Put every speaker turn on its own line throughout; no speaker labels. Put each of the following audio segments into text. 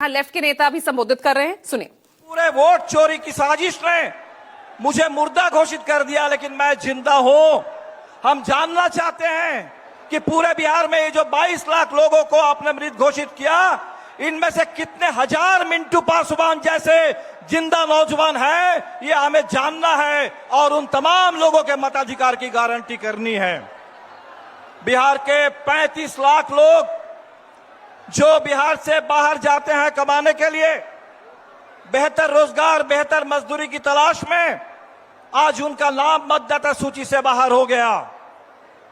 Left के नेता भी संबोधित कर रहे हैं, सुनिए।
पूरे वोट चोरी की साजिश ने मुझे मुर्दा घोषित कर दिया, लेकिन मैं जिंदा हूं। हम जानना चाहते हैं कि पूरे बिहार में ये जो 22 लाख लोगों को आपने मृत घोषित किया, इनमें से कितने हजार मिंटू पासवान जैसे जिंदा नौजवान हैं, ये हमें जानना है और उन तमाम लोगों के मताधिकार की गारंटी करनी है। बिहार के 35 लाख लोग जो बिहार से बाहर जाते हैं कमाने के लिए, बेहतर रोजगार, बेहतर मजदूरी की तलाश में, आज उनका नाम मतदाता सूची से बाहर हो गया।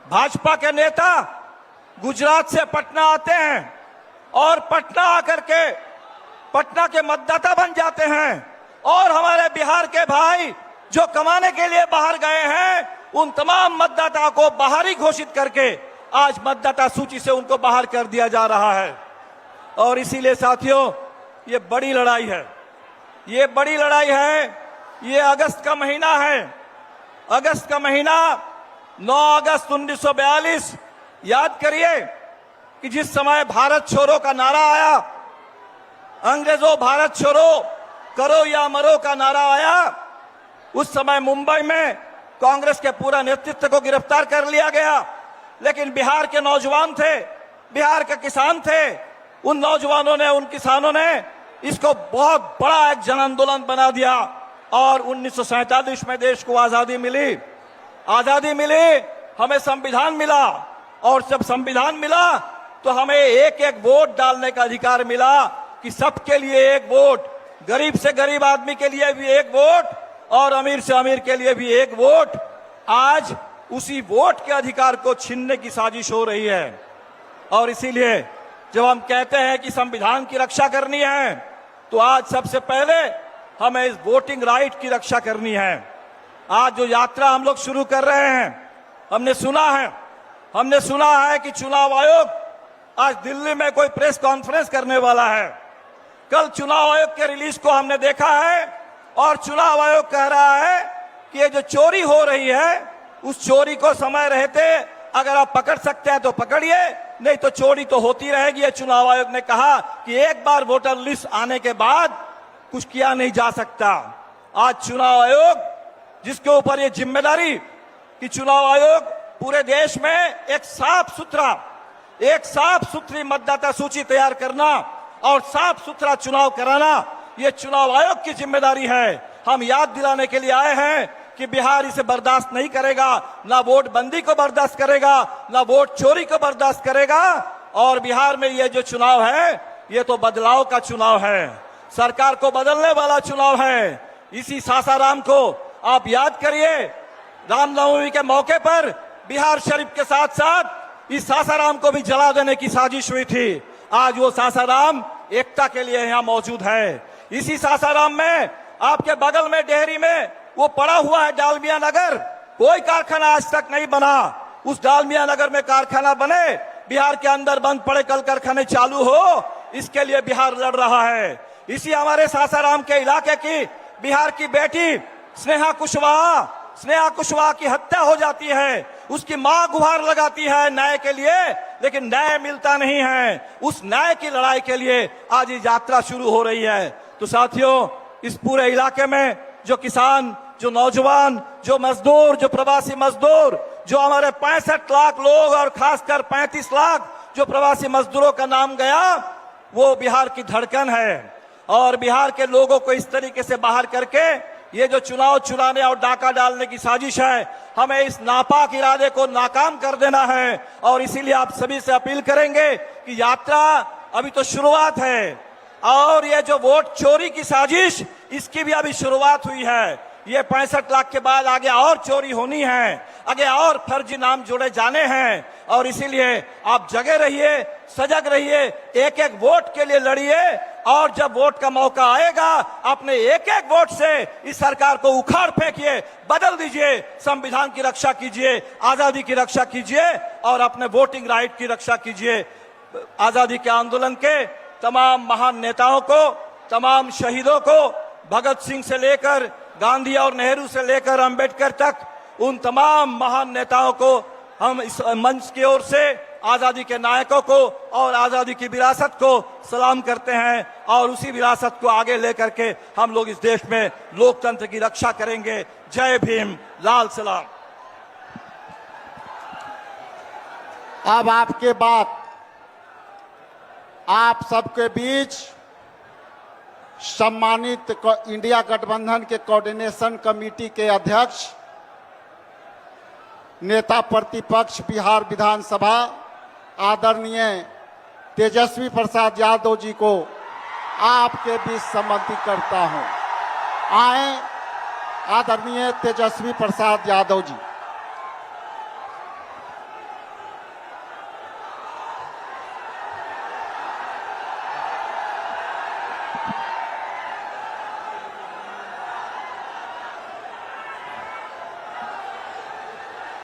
भाजपा के नेता गुजरात से पटना आते हैं और पटना आकर के पटना के मतदाता बन जाते हैं, और हमारे बिहार के भाई जो कमाने के लिए बाहर गए हैं, उन तमाम मतदाता को बाहरी घोषित करके आज मतदाता सूची से उनको बाहर कर दिया जा रहा है। और इसीलिए साथियों, ये बड़ी लड़ाई है, ये बड़ी लड़ाई है। ये अगस्त का महीना है, अगस्त का महीना, 9 अगस्त 1942। याद करिए कि जिस समय भारत छोड़ो का नारा आया, अंग्रेजों भारत छोड़ो करो या मरो का नारा आया, उस समय मुंबई में कांग्रेस के पूरा नेतृत्व को गिरफ्तार कर लिया गया। लेकिन बिहार के नौजवान थे, बिहार के किसान थे, उन नौजवानों ने, उन किसानों ने इसको बहुत बड़ा एक जन आंदोलन बना दिया और 1947 में देश को आजादी मिली। आजादी मिली, हमें संविधान मिला, और जब संविधान मिला तो हमें एक एक वोट डालने का अधिकार मिला कि सबके लिए एक वोट, गरीब से गरीब आदमी के लिए भी एक वोट और अमीर से अमीर के लिए भी एक वोट। आज उसी वोट के अधिकार को छीनने की साजिश हो रही है। और इसीलिए जब हम कहते हैं कि संविधान की रक्षा करनी है, तो आज सबसे पहले हमें इस वोटिंग राइट की रक्षा करनी है। आज जो यात्रा हम लोग शुरू कर रहे हैं, हमने सुना है कि चुनाव आयोग आज दिल्ली में कोई प्रेस कॉन्फ्रेंस करने वाला है। कल चुनाव आयोग के रिलीज को हमने देखा है और चुनाव आयोग कह रहा है कि ये जो चोरी हो रही है, उस चोरी को समय रहते अगर आप पकड़ सकते हैं तो पकड़िए, नहीं तो चोरी तो होती रहेगी। ये चुनाव आयोग ने कहा कि एक बार वोटर लिस्ट आने के बाद कुछ किया नहीं जा सकता। आज चुनाव आयोग, जिसके ऊपर ये जिम्मेदारी कि चुनाव आयोग पूरे देश में एक साफ सुथरी मतदाता सूची तैयार करना और साफ सुथरा चुनाव कराना, ये चुनाव आयोग की जिम्मेदारी है। हम याद दिलाने के लिए आए हैं कि बिहार इसे बर्दाश्त नहीं करेगा, ना वोट बंदी को बर्दाश्त करेगा, ना वोट चोरी को बर्दाश्त करेगा। और बिहार में ये जो चुनाव है, ये तो बदलाव का चुनाव है, सरकार को बदलने वाला चुनाव है। इसी सासाराम को आप याद करिए, रामनवमी के मौके पर बिहार शरीफ के साथ साथ इस सासाराम को भी जला देने की साजिश हुई थी। आज वो सासाराम एकता के लिए यहाँ मौजूद है। इसी सासाराम में आपके बगल में डेहरी में वो पड़ा हुआ है डालमिया नगर, कोई कारखाना आज तक नहीं बना। उस डालमिया नगर में कारखाना बने, बिहार के अंदर बंद पड़े कल कारखाने चालू हो, इसके लिए बिहार लड़ रहा है। इसी हमारे सासाराम के इलाके की बिहार की बेटी स्नेहा कुशवाहा की हत्या हो जाती है। उसकी मां गुहार लगाती है न्याय के लिए, लेकिन न्याय मिलता नहीं है। उस न्याय की लड़ाई के लिए आज ये यात्रा शुरू हो रही है। तो साथियों, इस पूरे इलाके में जो किसान, जो नौजवान, जो मजदूर, जो प्रवासी मजदूर, जो हमारे 65 लाख लोग और खासकर 35 लाख जो प्रवासी मजदूरों का नाम गया, वो बिहार की धड़कन है। और बिहार के लोगों को इस तरीके से बाहर करके ये जो चुनाव चुराने और डाका डालने की साजिश है, हमें इस नापाक इरादे को नाकाम कर देना है। और इसीलिए आप सभी से अपील करेंगे कि यात्रा अभी तो शुरुआत है, और ये जो वोट चोरी की साजिश, इसकी भी अभी शुरुआत हुई है। ये 65 लाख के बाद आगे और चोरी होनी है, आगे और फर्जी नाम जोड़े जाने हैं। और इसीलिए आप जगे रहिए, सजग रहिए, एक एक वोट के लिए लड़िए, और जब वोट का मौका आएगा, अपने एक एक वोट से इस सरकार को उखाड़ फेंकिए, बदल दीजिए, संविधान की रक्षा कीजिए, आजादी की रक्षा कीजिए और अपने वोटिंग राइट की रक्षा कीजिए। आजादी के आंदोलन के तमाम महान नेताओं को, तमाम शहीदों को, भगत सिंह से लेकर गांधी और नेहरू से लेकर अंबेडकर तक, उन तमाम महान नेताओं को हम इस मंच की ओर से आजादी के नायकों को और आजादी की विरासत को सलाम करते हैं और उसी विरासत को आगे लेकर के हम लोग इस देश में लोकतंत्र की रक्षा करेंगे। जय भीम, लाल सलाम।
अब आपके बाद आप सबके बीच सम्मानित इंडिया गठबंधन के कोऑर्डिनेशन कमेटी के अध्यक्ष, नेता प्रतिपक्ष बिहार विधानसभा आदरणीय तेजस्वी प्रसाद यादव जी को आपके बीच सम्मानित करता हूं। आए आदरणीय तेजस्वी प्रसाद यादव जी।